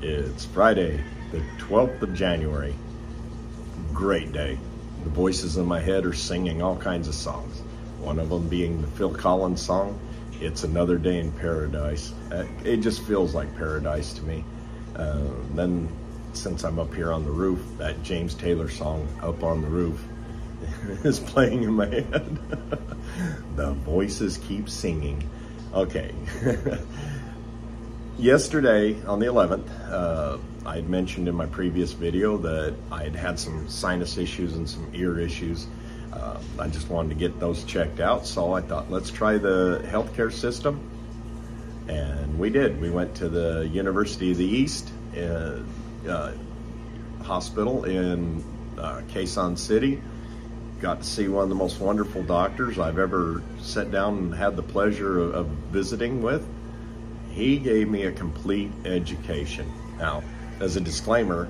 It's Friday, the 12th of January. Great day. The voices in my head are singing all kinds of songs. One of them being the Phil Collins song, It's Another Day in Paradise. It just feels like paradise to me. Then, since I'm up here on the roof, that James Taylor song, Up on the Roof, is playing in my head. The voices keep singing. Okay. Yesterday, on the 11th, I had mentioned in my previous video that I had had some sinus issues and some ear issues. I just wanted to get those checked out, so I thought, let's try the healthcare system. And we did. We went to the University of the East hospital in Quezon City. Got to see one of the most wonderful doctors I've ever sat down and had the pleasure of visiting with. He gave me a complete education. Now, as a disclaimer,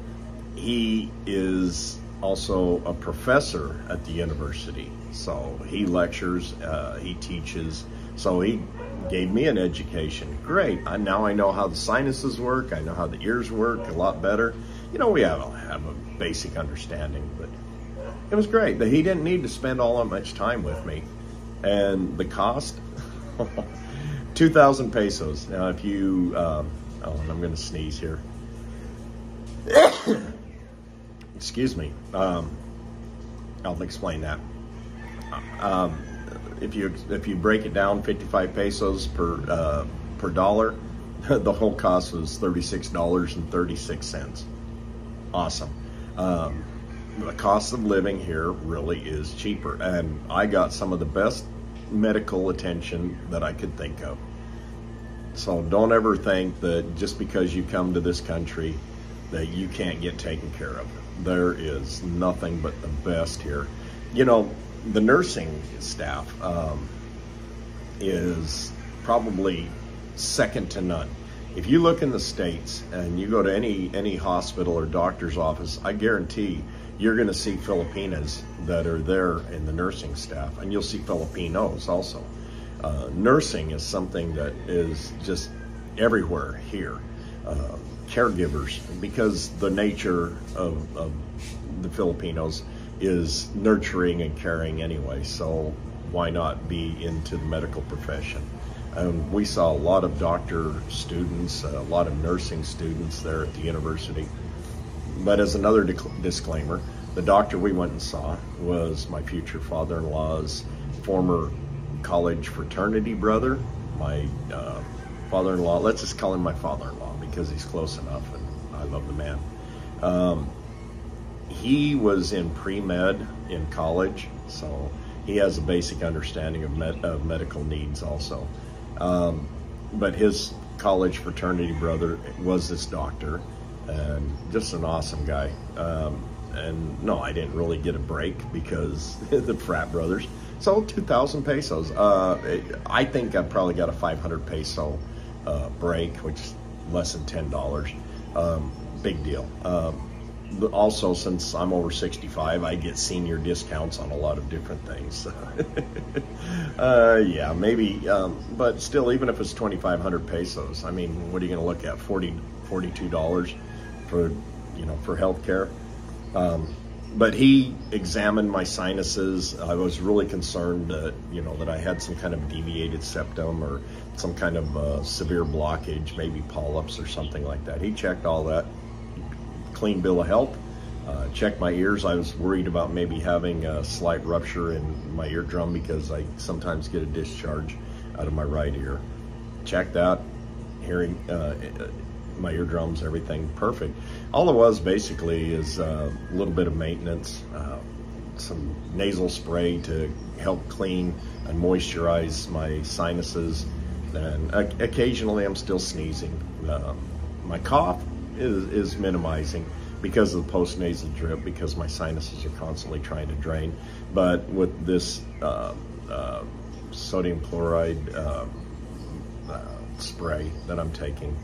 he is also a professor at the university. So he lectures, he teaches, so he gave me an education. Great, now I know how the sinuses work, I know how the ears work a lot better. You know, we have a basic understanding, but it was great. But he didn't need to spend all that much time with me. And the cost, 2,000 pesos. Now, if you, and I'm going to sneeze here. Excuse me. I'll explain that. If you break it down, 55 pesos per dollar, the whole cost was $36.36. Awesome. The cost of living here really is cheaper, and I got some of the best medical attention that I could think of. So don't ever think that just because you come to this country that you can't get taken care of. There is nothing but the best here. You know, the nursing staff is probably second to none. If you look in the States and you go to any hospital or doctor's office, I guarantee you're going to see Filipinas that are there in the nursing staff, and you'll see Filipinos also. Nursing is something that is just everywhere here. Caregivers, because the nature of the Filipinos is nurturing and caring anyway, so why not be into the medical profession? We saw a lot of doctor students, a lot of nursing students there at the university. But as another disclaimer, the doctor we went and saw was my future father-in-law's former college fraternity brother. My father-in-law, let's just call him my father-in-law because he's close enough and I love the man. He was in pre-med in college, so he has a basic understanding of medical needs also. But his college fraternity brother was this doctor, and just an awesome guy. And no, I didn't really get a break because the frat brothers. So 2,000 pesos. I think I probably got a 500 peso break, which is less than $10. Big deal. Also, since I'm over 65, I get senior discounts on a lot of different things. Yeah, maybe, but still, even if it's 2,500 pesos, I mean, what are you going to look at? $42 for, for healthcare. But he examined my sinuses. I was really concerned that, that I had some kind of deviated septum or some kind of severe blockage, maybe polyps or something like that. He checked all that. Clean bill of health. Checked my ears. I was worried about maybe having a slight rupture in my eardrum because I sometimes get a discharge out of my right ear. Checked that. Hearing, my eardrums, everything perfect. All it was basically is a little bit of maintenance, some nasal spray to help clean and moisturize my sinuses, and occasionally I'm still sneezing. My cough is minimizing because of the post-nasal drip, because my sinuses are constantly trying to drain. But with this sodium chloride spray that I'm taking,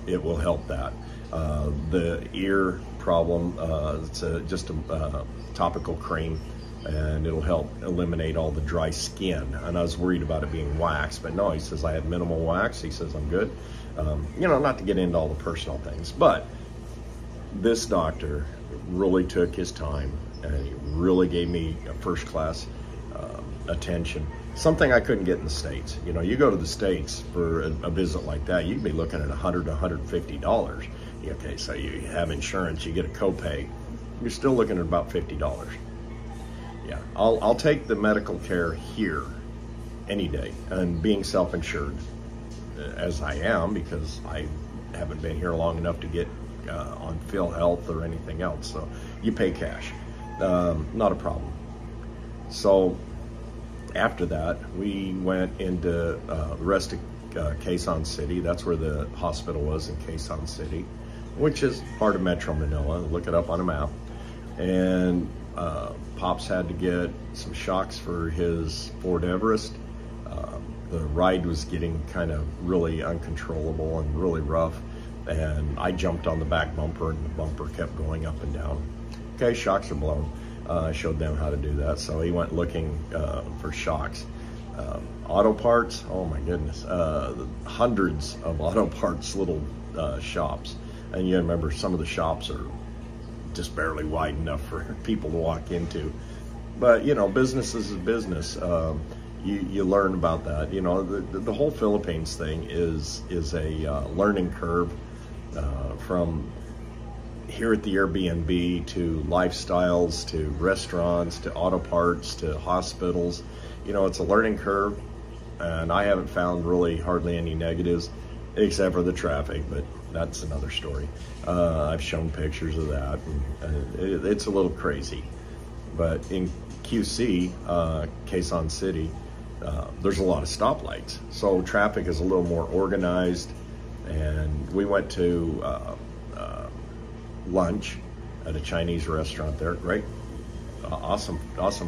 it will help that. The ear problem, it's just a topical cream and it'll help eliminate all the dry skin. And I was worried about it being wax, but no, he says I had minimal wax. He says I'm good. You know, not to get into all the personal things, but this doctor really took his time and he really gave me a first-class attention. Something I couldn't get in the States. You know, you go to the States for a visit like that, you'd be looking at $100 to $150. Okay, so you have insurance, you get a copay, you're still looking at about $50. Yeah, I'll take the medical care here any day, and being self-insured as I am, because I haven't been here long enough to get on PhilHealth or anything else, so you pay cash, not a problem. So after that, we went into the rest of Quezon City. That's where the hospital was, in Quezon City, which is part of Metro Manila. Look it up on a map. And Pops had to get some shocks for his Ford Everest. The ride was getting kind of really uncontrollable and really rough, and I jumped on the back bumper, and the bumper kept going up and down. Okay, shocks are blown. I showed them how to do that, so he went looking for shocks. Auto parts, oh my goodness, hundreds of auto parts, little shops. And you remember, some of the shops are just barely wide enough for people to walk into. But, you know, business is business. You learn about that. You know, the whole Philippines thing is a learning curve, from here at the Airbnb to lifestyles to restaurants to auto parts to hospitals. You know, it's a learning curve, and I haven't found really hardly any negatives except for the traffic, but that's another story. I've shown pictures of that, and it's a little crazy. But in QC, Quezon City, there's a lot of stoplights, so traffic is a little more organized. And we went to lunch at a Chinese restaurant there. Great, awesome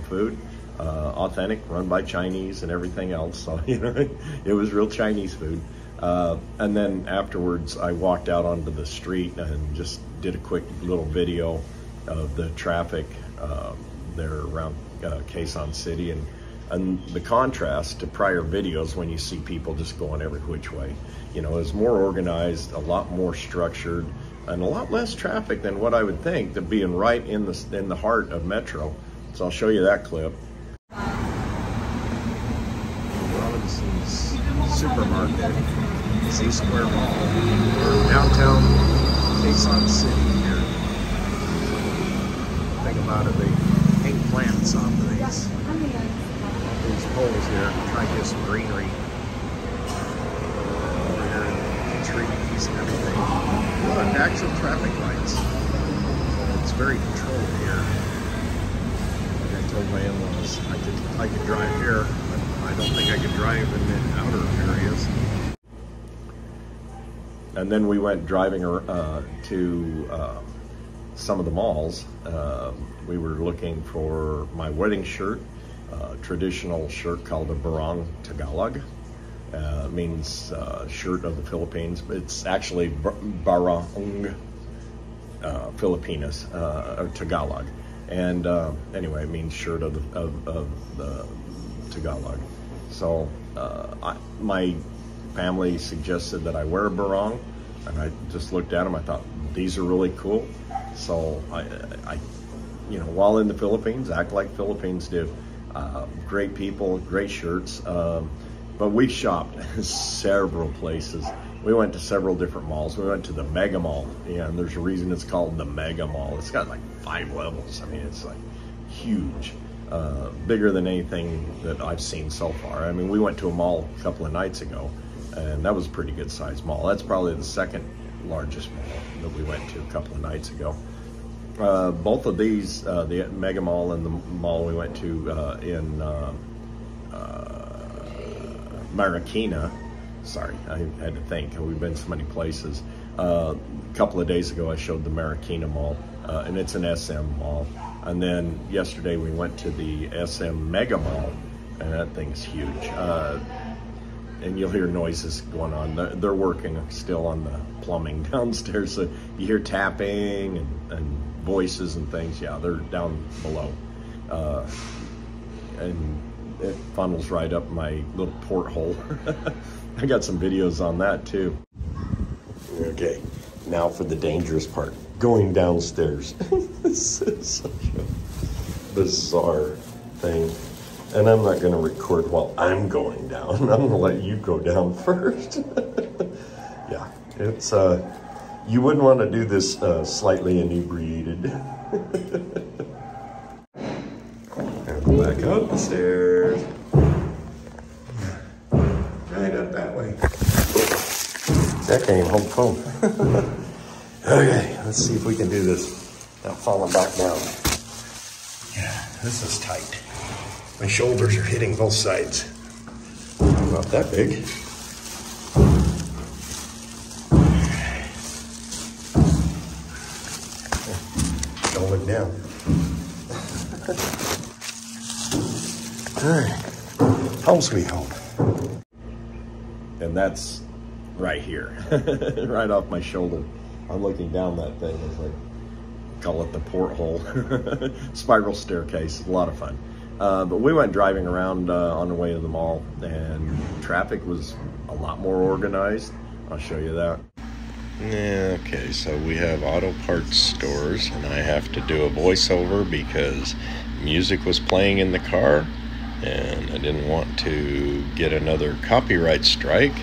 food, authentic, run by Chinese and everything else. So, you know, it was real Chinese food. And then afterwards, I walked out onto the street and just did a quick little video of the traffic there around Quezon City, and the contrast to prior videos when you see people just going every which way. You know, it's more organized, a lot more structured, and a lot less traffic than what I would think, to being right in the heart of Metro. So I'll show you that clip. Robinson's Supermarket, C Square Mall, downtown Quezon City here. Think about it, they hang plants off of these poles here, try to get some greenery. Over here, trees and everything. Look, actual traffic lights. It's very controlled here. Like I told my in-laws, I could drive here, but I don't think I could drive in the outer areas. And then we went driving to some of the malls. We were looking for my wedding shirt, traditional shirt called a barong Tagalog. Means shirt of the Philippines. It's actually barong Filipinas, or Tagalog. And anyway, it means shirt of the Tagalog. So my family suggested that I wear a barong, and I just looked at them. I thought, these are really cool. So I you know, while in the Philippines, act like Philippines do. Great people, great shirts. But we shopped several places. We went to several different malls. We went to the Mega Mall, and there's a reason it's called the Mega Mall. It's got like 5 levels. I mean, it's like huge, bigger than anything that I've seen so far. I mean, we went to a mall a couple of nights ago, and that was a pretty good sized mall. That's probably the second largest mall that we went to a couple of nights ago. Both of these, the Mega Mall and the mall we went to in Marikina. Sorry, I had to think. We've been so many places. A couple of days ago, I showed the Marikina Mall, and it's an SM mall. And then yesterday, we went to the SM Mega Mall, and that thing's huge. And you'll hear noises going on. They're working still on the plumbing downstairs, so you hear tapping and voices and things. Yeah, they're down below. and it funnels right up my little porthole. I got some videos on that too. Okay, now for the dangerous part, going downstairs. This is such a bizarre thing. And I'm not gonna record while I'm going down. I'm gonna let you go down first. Yeah, it's, you wouldn't wanna do this slightly inebriated. And go back up the stairs. Right up that way. That came home phone. Okay, let's see if we can do this without falling back down. Yeah, this is tight. My shoulders are hitting both sides. Not that big. Don't look down. All right, home sweet home. And that's right here, right off my shoulder. I'm looking down that thing. It's like, call it the porthole. Spiral staircase, a lot of fun. But we went driving around on the way to the mall, and traffic was a lot more organized. I'll show you that. Okay, so we have auto parts stores, and I have to do a voiceover because music was playing in the car, and I didn't want to get another copyright strike.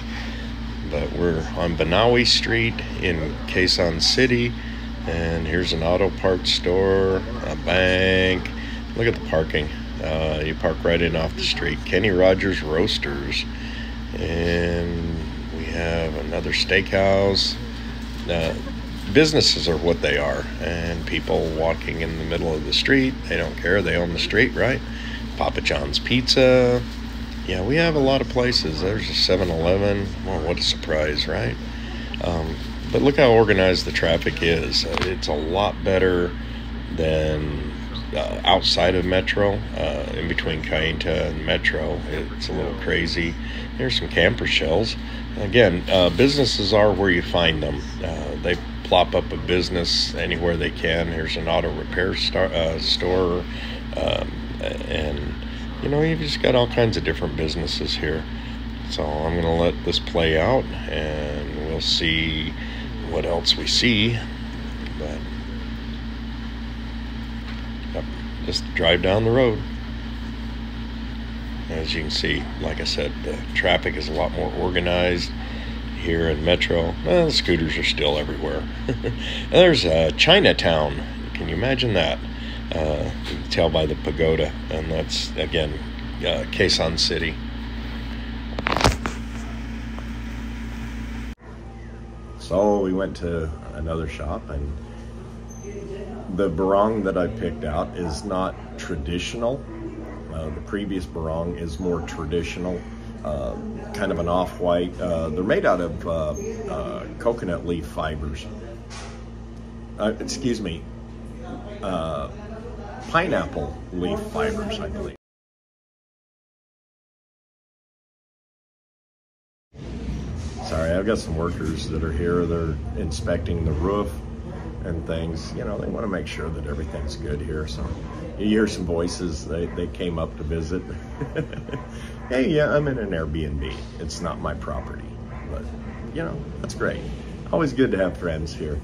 But we're on Banawi Street in Quezon City, and here's an auto parts store, a bank. Look at the parking. You park right in off the street. Kenny Rogers Roasters, and we have another steakhouse. Businesses are what they are, and people walking in the middle of the street, they don't care. They own the street, right? Papa John's Pizza. Yeah, we have a lot of places. There's a 7-Eleven. Well, what a surprise, right? But look how organized the traffic is. It's a lot better than outside of Metro. In between Cainta and Metro, it's a little crazy. Here's some camper shells. Again, businesses are where you find them. They plop up a business anywhere they can. Here's an auto repair store, and you know, you've just got all kinds of different businesses here. So I'm gonna let this play out, and we'll see what else we see. But yep, just drive down the road. As you can see, like I said, the traffic is a lot more organized here in Metro. Well, the scooters are still everywhere. And there's Chinatown. Can you imagine that? You can tell by the pagoda, and that's, again, Quezon City. So we went to another shop, and the barong that I picked out is not traditional. The previous barong is more traditional, kind of an off-white. They're made out of coconut leaf fibers. Excuse me, pineapple leaf fibers, I believe. Sorry, I've got some workers that are here. They're inspecting the roof and things. You know, they want to make sure that everything's good here. So you hear some voices. They came up to visit. Hey, yeah, I'm in an Airbnb. It's not my property, but you know, that's great. Always good to have friends here.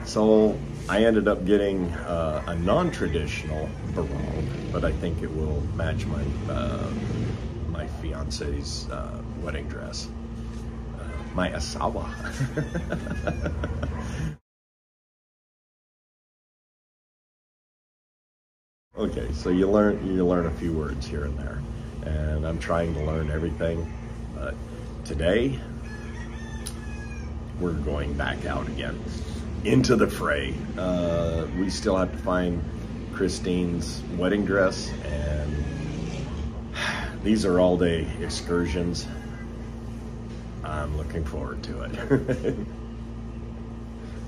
So I ended up getting a non-traditional barong, but I think it will match my my fiance's wedding dress, my asawa. Okay, so you learn a few words here and there, and I'm trying to learn everything. But today we're going back out again into the fray. We still have to find Christine's wedding dress, and these are all-day excursions. I'm looking forward to it.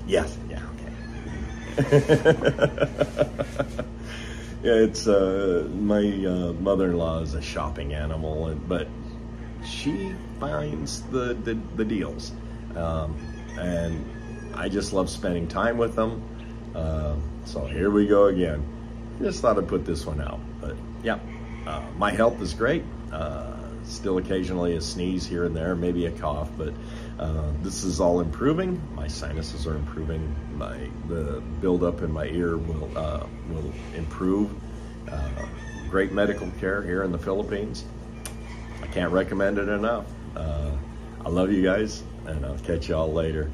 Yes, yeah, okay. Yeah, it's my mother-in-law is a shopping animal, but she finds the deals, and I just love spending time with them. So here we go again. just thought I'd put this one out. But yeah, my health is great. Still occasionally a sneeze here and there, maybe a cough, but this is all improving. My sinuses are improving. The buildup in my ear will improve. Great medical care here in the Philippines. I can't recommend it enough. I love you guys, and I'll catch y'all later.